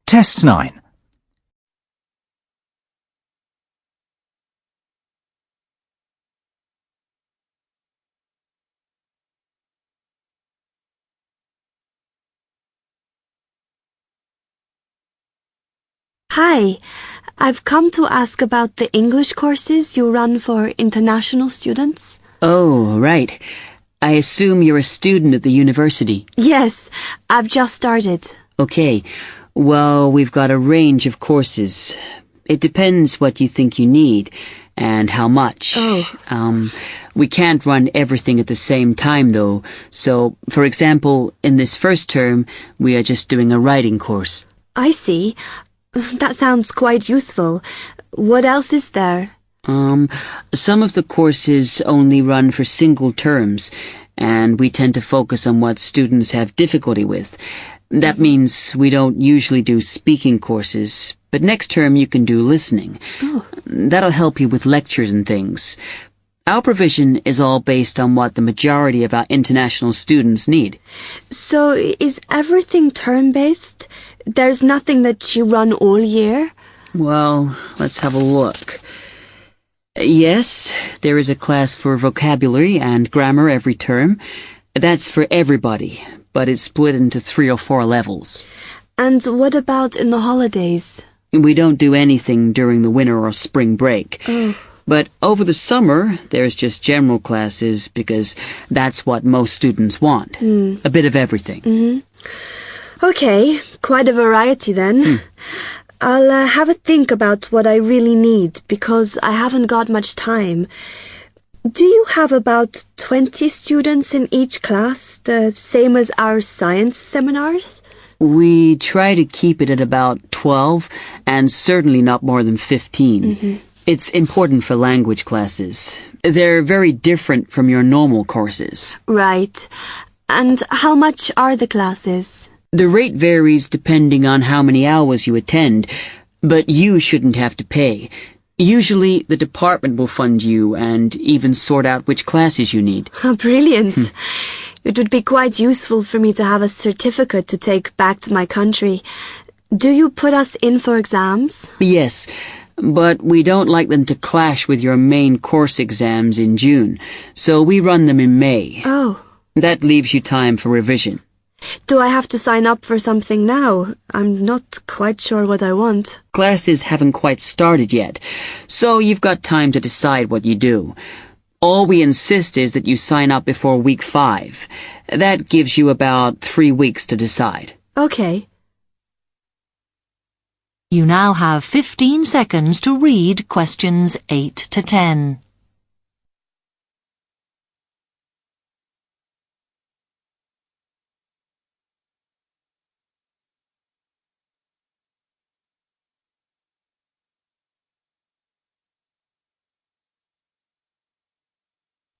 Test 9. Hi, I've come to ask about the English courses you run for international students. Oh, right. I assume you're a student at the university. Yes, I've just started. Okay. Well, we've got a range of courses. It depends what you think you need and how much. We can't run everything at the same time, though. So, for example, in this first term, we are just doing a writing course. I see. That sounds quite useful. What else is there? Some of the courses only run for single terms, and we tend to focus on what students have difficulty with. That means we don't usually do speaking courses, but next term you can do listening. Oh. That'll help you with lectures and things. Our provision is all based on what the majority of our international students need. So is everything term-based? There's nothing that you run all year? Well, let's have a look. Yes, there is a class for vocabulary and grammar every term. That's for everybody, but it's split into 3 or 4 levels. And what about in the holidays? We don't do anything during the winter or spring break. Oh. But over the summer, there's just general classes because that's what most students want. A bit of everything. Okay, quite a variety then. I'll have a think about what I really need because I haven't got much time. Do you have about 20 students in each class, the same as our science seminars? We try to keep it at about 12 and certainly not more than 15. It's important for language classes. They're very different from your normal courses. Right. And how much are the classes? The rate varies depending on how many hours you attend, but you shouldn't have to pay. Usually, the department will fund you and even sort out which classes you need. Brilliant. It would be quite useful for me to have a certificate to take back to my country. Do you put us in for exams? Yes, but we don't like them to clash with your main course exams in June, so we run them in May. Oh. That leaves you time for revision. Do I have to sign up for something now? I'm not quite sure what I want. Classes haven't quite started yet, so you've got time to decide what you do. All we insist is that you sign up before week 5. That gives you about 3 weeks to decide. Okay. You now have 15 seconds to read questions 8 to 10.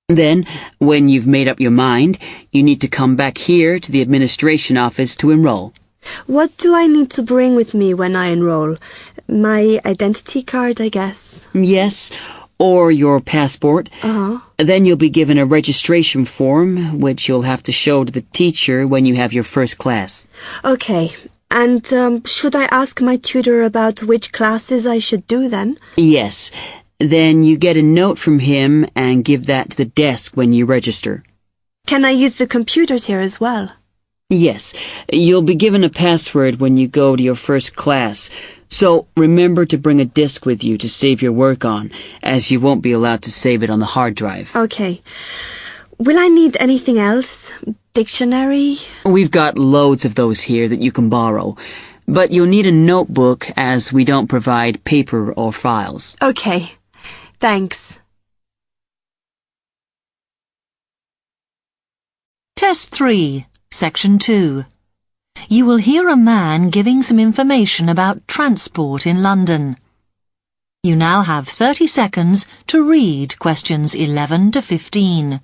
Then, when you've made up your mind, you need to come back here to the administration office to enroll. What do I need to bring with me when I enroll? My identity card, I guess. Yes, or your passport. Then you'll be given a registration form, which you'll have to show to the teacher when you have your first class. Okay. And should I ask my tutor about which classes I should do then? Yes. Then you get a note from him and give that to the desk when you register. Can I use the computers here as well? Yes. You'll be given a password when you go to your first class. So remember to bring a disk with you to save your work on, as you won't be allowed to save it on the hard drive. Okay. Will I need anything else? Dictionary? We've got loads of those here that you can borrow. But you'll need a notebook as we don't provide paper or files. Okay. Thanks. Test 3, Section 2. You will hear a man giving some information about transport in London. You now have 30 seconds to read questions 11 to 15.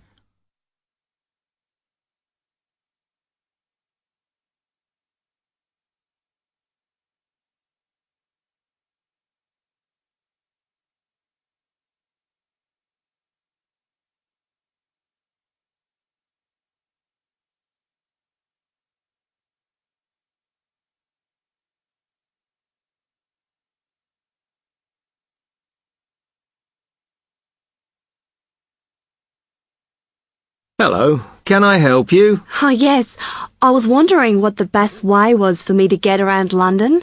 Hello, can I help you? Oh, yes. I was wondering what the best way was for me to get around London.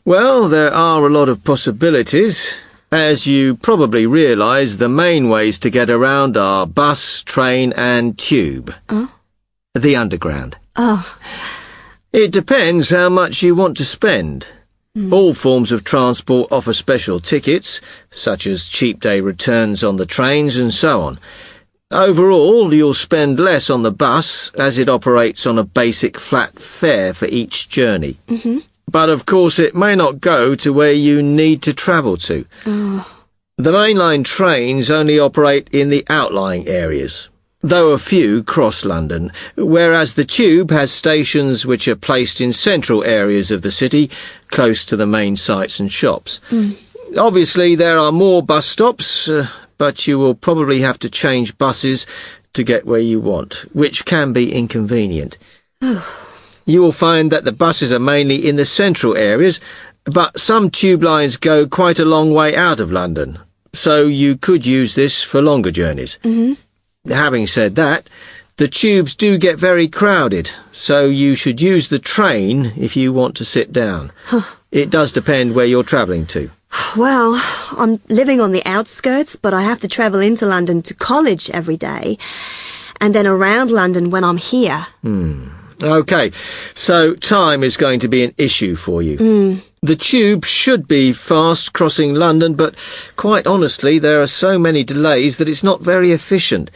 Well, there are a lot of possibilities. As you probably realise, the main ways to get around are bus, train and tube. Oh? The Underground. Oh. It depends how much you want to spend. All forms of transport offer special tickets, such as cheap day returns on the trains and so on. Overall, you'll spend less on the bus, as it operates on a basic flat fare for each journey. But of course it may not go to where you need to travel to. The mainline trains only operate in the outlying areas, though a few cross London, whereas the tube has stations which are placed in central areas of the city, close to the main sites and shops. Obviously there are more bus stops, but you will probably have to change buses to get where you want, which can be inconvenient. You will find that the buses are mainly in the central areas, but some tube lines go quite a long way out of London, so you could use this for longer journeys. Having said that, the tubes do get very crowded, so you should use the train if you want to sit down. It does depend where you're travelling to. Well, I'm living on the outskirts, but I have to travel into London to college every day, and then around London when I'm here. OK, so time is going to be an issue for you. The tube should be fast crossing London, but quite honestly, there are so many delays that it's not very efficient.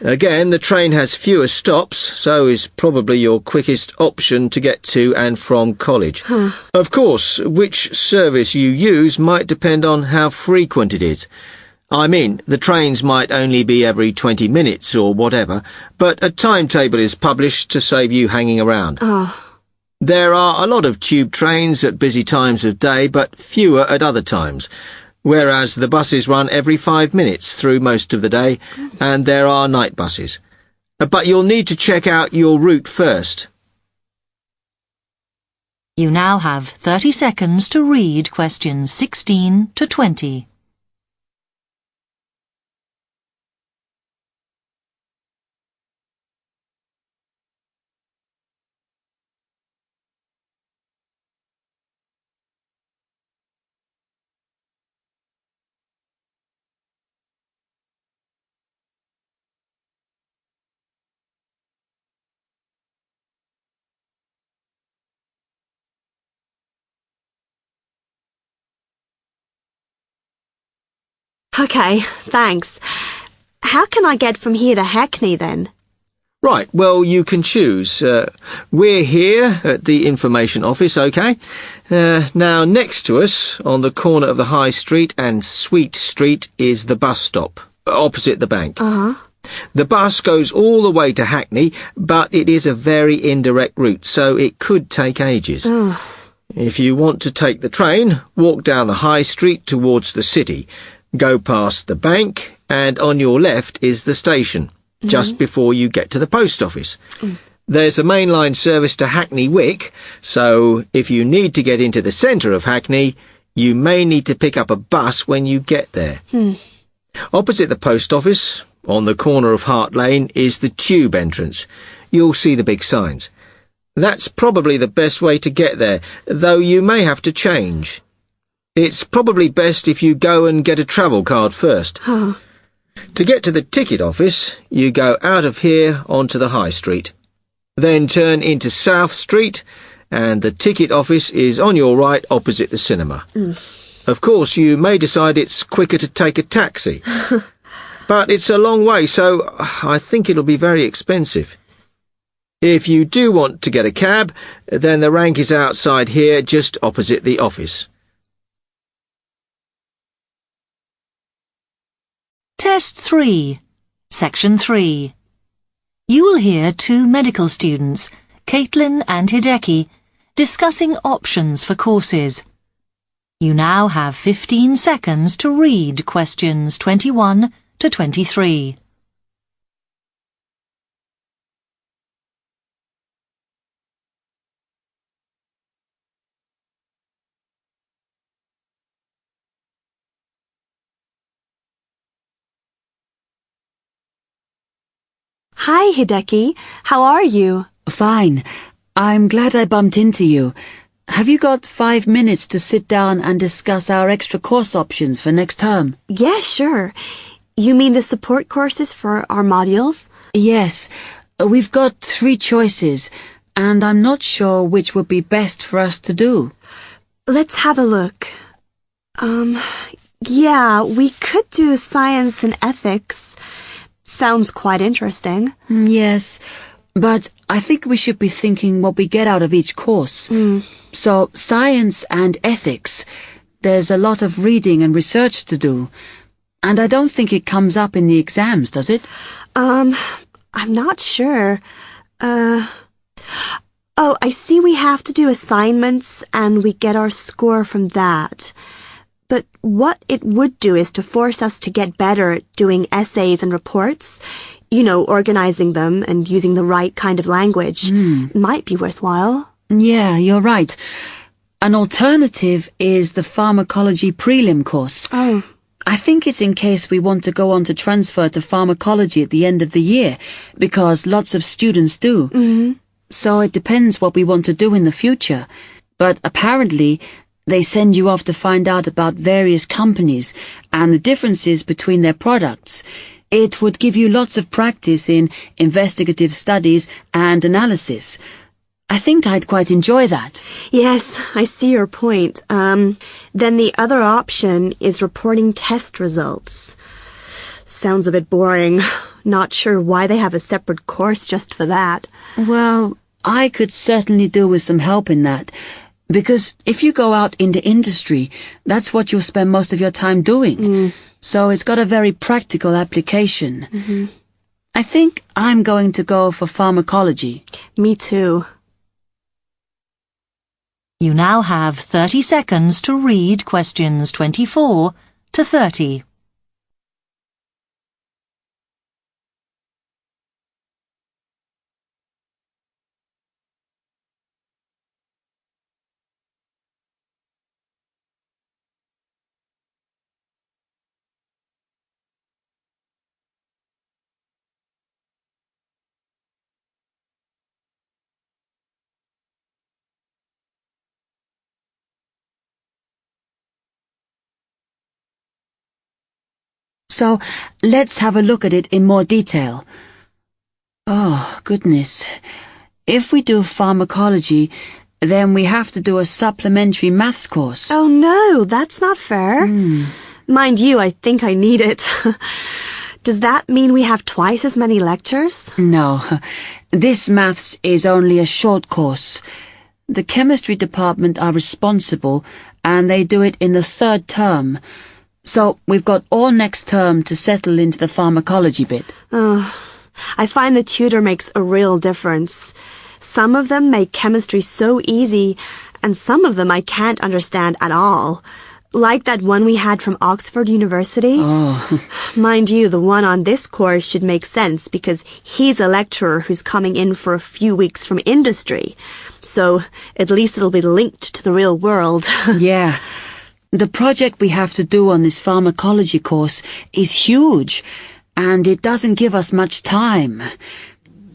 Again, the train has fewer stops, so is probably your quickest option to get to and from college. Of course, which service you use might depend on how frequent it is. I mean, the trains might only be every 20 minutes or whatever, but a timetable is published to save you hanging around. There are a lot of tube trains at busy times of day, but fewer at other times, whereas the buses run every 5 minutes through most of the day, and there are night buses. But you'll need to check out your route first. You now have 30 seconds to read questions 16 to 20. OK, thanks. How can I get from here to Hackney then? Right, well, you can choose. We're here at the information office, OK? Now, next to us, on the corner of the High Street and Sweet Street, is the bus stop, opposite the bank. The bus goes all the way to Hackney, but it is a very indirect route, so it could take ages. If you want to take the train, walk down the High Street towards the city, go past the bank, and on your left is the station, just before you get to the post office. There's a mainline service to Hackney Wick, so if you need to get into the centre of Hackney, you may need to pick up a bus when you get there. Opposite the post office, on the corner of Hart Lane, is the tube entrance. You'll see the big signs. That's probably the best way to get there, though you may have to change. It's probably best if you go and get a travel card first. To get to the ticket office, you go out of here onto the High Street. Then turn into South Street, and the ticket office is on your right opposite the cinema. Of course, you may decide it's quicker to take a taxi. But it's a long way, so I think it'll be very expensive. If you do want to get a cab, then the rank is outside here, just opposite the office. Test 3, Section 3. You will hear two medical students, Caitlin and Hideki, discussing options for courses. You now have 15 seconds to read questions 21 to 23. Hi, Hideki. How are you? Fine. I'm glad I bumped into you. Have you got 5 minutes to sit down and discuss our extra course options for next term? Yeah, sure. You mean the support courses for our modules? Yes. We've got 3 choices, and I'm not sure which would be best for us to do. Let's have a look. Yeah, we could do science and ethics. Sounds quite interesting. Yes, but I think we should be thinking what we get out of each course. So, science and ethics, there's a lot of reading and research to do. And I don't think it comes up in the exams, does it? I'm not sure. Oh, I see we have to do assignments and we get our score from that. But what it would do is to force us to get better at doing essays and reports. You know, organizing them and using the right kind of language. Might be worthwhile. Yeah, you're right. An alternative is the pharmacology prelim course. Oh. I think it's in case we want to go on to transfer to pharmacology at the end of the year, because lots of students do. So it depends what we want to do in the future. But apparently, they send you off to find out about various companies and the differences between their products. It would give you lots of practice in investigative studies and analysis. I think I'd quite enjoy that. Yes, I see your point. Then the other option is reporting test results. Sounds a bit boring. Not sure why they have a separate course just for that. Well, I could certainly do with some help in that. Because if you go out into industry, that's what you'll spend most of your time doing. So it's got a very practical application. I think I'm going to go for pharmacology. Me too. You now have 30 seconds to read questions 24 to 30. So let's have a look at it in more detail. Oh, goodness. If we do pharmacology, then we have to do a supplementary maths course. Oh no, that's not fair. Mind you, I think I need it. Does that mean we have twice as many lectures? No, this maths is only a short course. The chemistry department are responsible, and they do it in the 3rd term. So we've got all next term to settle into the pharmacology bit. I find the tutor makes a real difference. Some of them make chemistry so easy, and some of them I can't understand at all. Like that one we had from Oxford University. Mind you, the one on this course should make sense because he's a lecturer who's coming in for a few weeks from industry. So at least it'll be linked to the real world. Yeah. The project we have to do on this pharmacology course is huge, and it doesn't give us much time.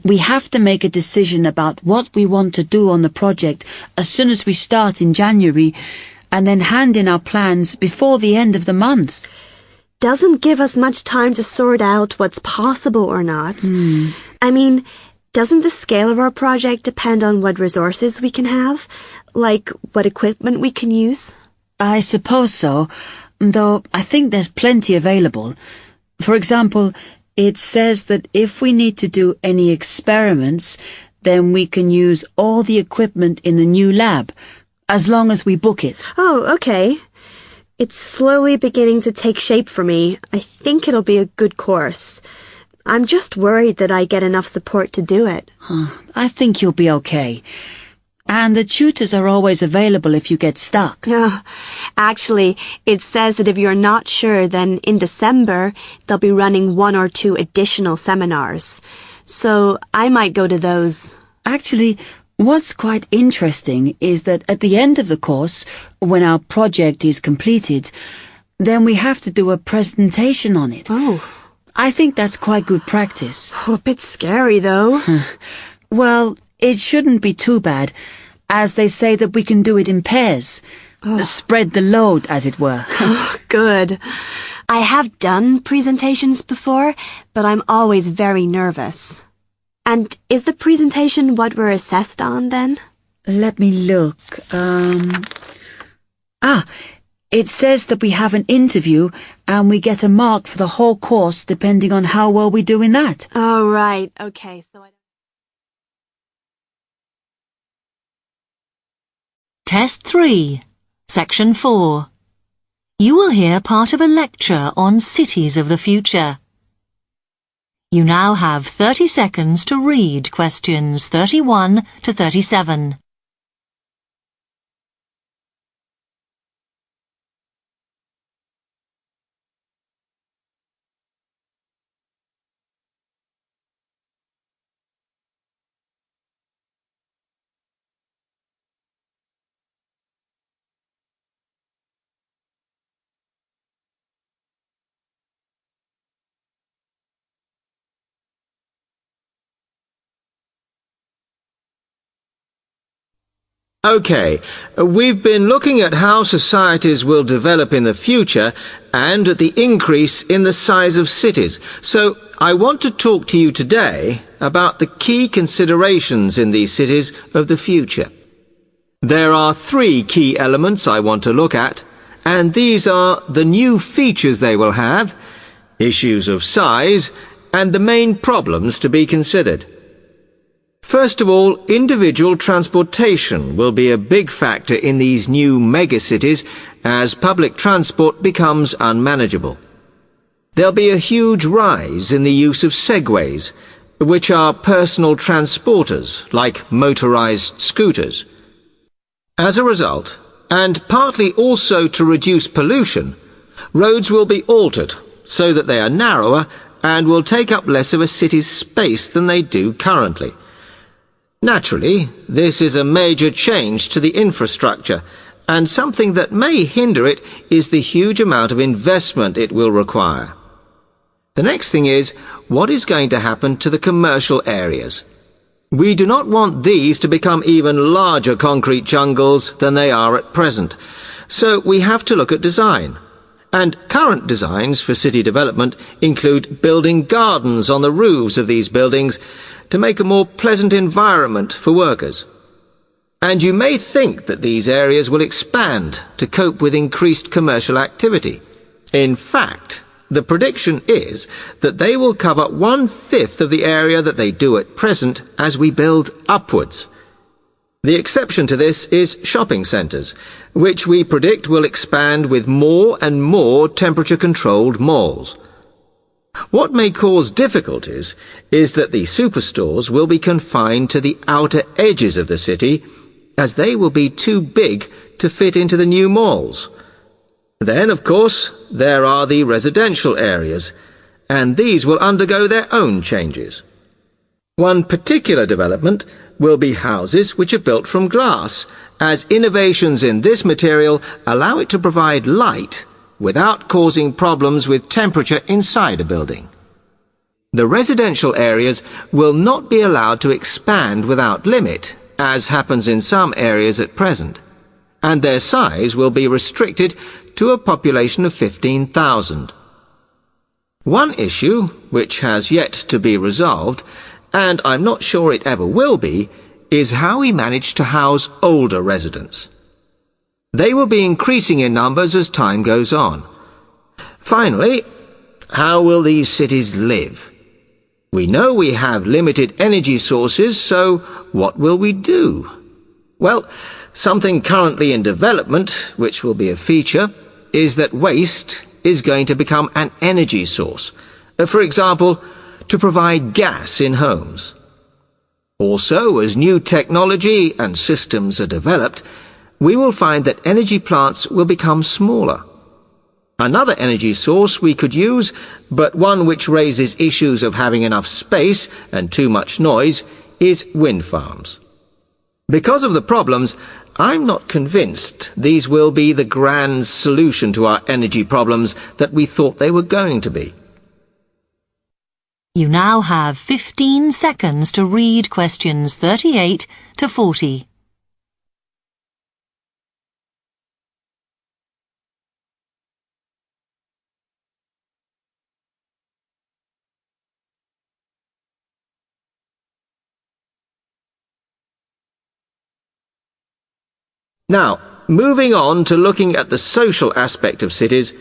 We have to make a decision about what we want to do on the project as soon as we start in January, and then hand in our plans before the end of the month. Doesn't give us much time to sort out what's possible or not. I mean, doesn't the scale of our project depend on what resources we can have? Like what equipment we can use? I suppose so, though I think there's plenty available. For example, it says that if we need to do any experiments, then we can use all the equipment in the new lab, as long as we book it. Oh, okay. It's slowly beginning to take shape for me. I think it'll be a good course. I'm just worried that I get enough support to do it. I think you'll be okay. And the tutors are always available if you get stuck. Actually, it says that if you're not sure, then in December, they'll be running 1 or 2 additional seminars. So I might go to those. Actually, what's quite interesting is that at the end of the course, when our project is completed, then we have to do a presentation on it. Oh. I think that's quite good practice. Oh, a bit scary, though. Well, it shouldn't be too bad, as they say that we can do it in pairs. Spread the load, as it were. Good. I have done presentations before, but I'm always very nervous. And is the presentation what we're assessed on, then? Let me look. It says that we have an interview and we get a mark for the whole course depending on how well we do in that. Oh, right. Okay, Test 3, Section 4. You will hear part of a lecture on cities of the future. You now have 30 seconds to read questions 31 to 37. OK, we've been looking at how societies will develop in the future and at the increase in the size of cities. So I want to talk to you today about the key considerations in these cities of the future. There are 3 key elements I want to look at, and these are the new features they will have, issues of size, and the main problems to be considered. First of all, individual transportation will be a big factor in these new megacities as public transport becomes unmanageable. There'll be a huge rise in the use of segways, which are personal transporters like motorized scooters. As a result, and partly also to reduce pollution, roads will be altered so that they are narrower and will take up less of a city's space than they do currently. Naturally, this is a major change to the infrastructure, and something that may hinder it is the huge amount of investment it will require. The next thing is, what is going to happen to the commercial areas? We do not want these to become even larger concrete jungles than they are at present, so we have to look at design. And current designs for city development include building gardens on the roofs of these buildings to make a more pleasant environment for workers. And you may think that these areas will expand to cope with increased commercial activity. In fact, the prediction is that they will cover 1/5 of the area that they do at present as we build upwards. The exception to this is shopping centres, which we predict will expand with more and more temperature-controlled malls. What may cause difficulties is that the superstores will be confined to the outer edges of the city, as they will be too big to fit into the new malls. Then, of course, there are the residential areas, and these will undergo their own changes. One particular development will be houses which are built from glass, as innovations in this material allow it to provide light without causing problems with temperature inside a building. The residential areas will not be allowed to expand without limit, as happens in some areas at present, and their size will be restricted to a population of 15,000. One issue, which has yet to be resolved, and I'm not sure it ever will be, is how we manage to house older residents. They will be increasing in numbers as time goes on. Finally, how will these cities live? We know we have limited energy sources, so what will we do? Well, something currently in development, which will be a feature, is that waste is going to become an energy source. For example, to provide gas in homes. Also, as new technology and systems are developed, we will find that energy plants will become smaller. Another energy source we could use, but one which raises issues of having enough space and too much noise, is wind farms. Because of the problems, I'm not convinced these will be the grand solution to our energy problems that we thought they were going to be. You now have 15 seconds to read questions 38 to 40. Now, moving on to looking at the social aspect of cities,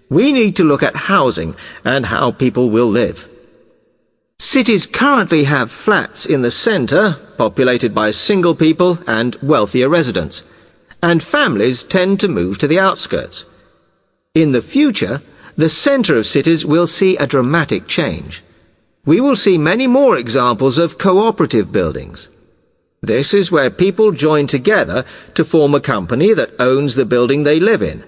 we need to look at housing and how people will live. Cities currently have flats in the centre, populated by single people and wealthier residents, and families tend to move to the outskirts. In the future, the centre of cities will see a dramatic change. We will see many more examples of cooperative buildings. This is where people join together to form a company that owns the building they live in.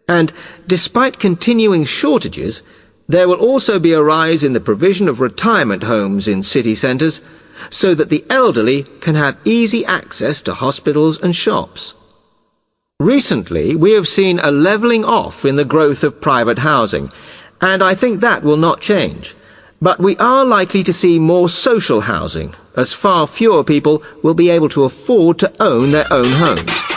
And despite continuing shortages, there will also be a rise in the provision of retirement homes in city centres so that the elderly can have easy access to hospitals and shops. Recently, we have seen a levelling off in the growth of private housing, and I think that will not change. But we are likely to see more social housing, as far fewer people will be able to afford to own their own homes.